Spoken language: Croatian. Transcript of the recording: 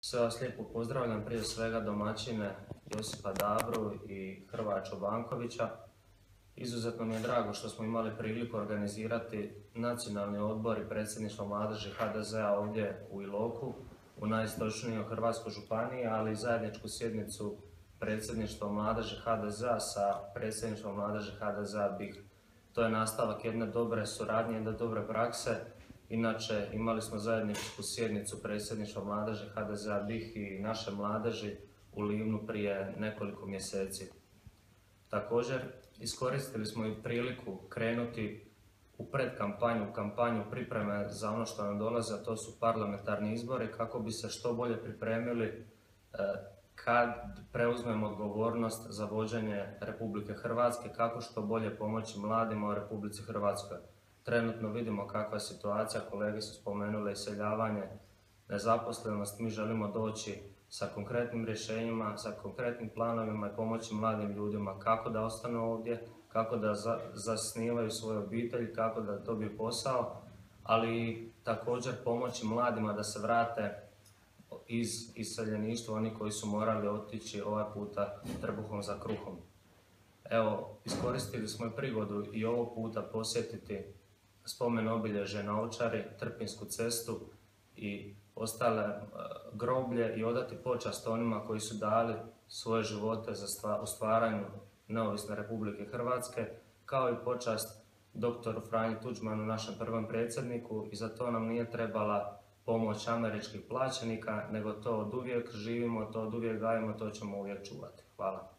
Sve vas lijepo pozdravljam, prije svega domaćine Josipa Dabru i Hrvoja Čobankovića. Izuzetno mi je drago što smo imali priliku organizirati nacionalni odbor i predsjedništvo mladeži HDZ-a ovdje u Iloku, u najistočnijoj Hrvatskoj županiji, ali i zajedničku sjednicu predsjedništva mladeži HDZ-a sa predsjedništvom mladeži HDZ-a BiH. To je nastavak jedne dobre suradnje, jedne dobre prakse. Inače, imali smo zajedničku sjednicu predsjedništva mladeži HDZ-a BiH i naše mladeži u Livnu prije nekoliko mjeseci. Također, iskoristili smo i priliku krenuti u predkampanju, kampanju pripreme za ono što nam dolaze, a to su parlamentarni izbori, kako bi se što bolje pripremili kad preuzmemo odgovornost za vođenje Republike Hrvatske, kako što bolje pomoći mladima u Republici Hrvatskoj. Trenutno vidimo kakva je situacija, kolege su spomenule iseljavanje, nezaposlenost. Mi želimo doći sa konkretnim rješenjima, sa konkretnim planovima i pomoći mladim ljudima kako da ostanu ovdje, kako da zasnivaju svoje obitelji, kako da dobiju posao, ali i također pomoći mladima da se vrate iz iseljeništva, oni koji su morali otići ovaj puta trbuhom za kruhom. Evo, iskoristili smo i prigodu i ovog puta posjetiti spomen obilježje na Ovčari, Trpinjsku cestu i ostale groblje i odati počast onima koji su dali svoje živote u stvaranju neovisne Republike Hrvatske, kao i počast doktoru Franji Tuđmanu, našem prvom predsjedniku, i za to nam nije trebala pomoć američkih plaćenika, nego to oduvijek živimo, to oduvijek gajimo, to ćemo uvijek čuvati. Hvala.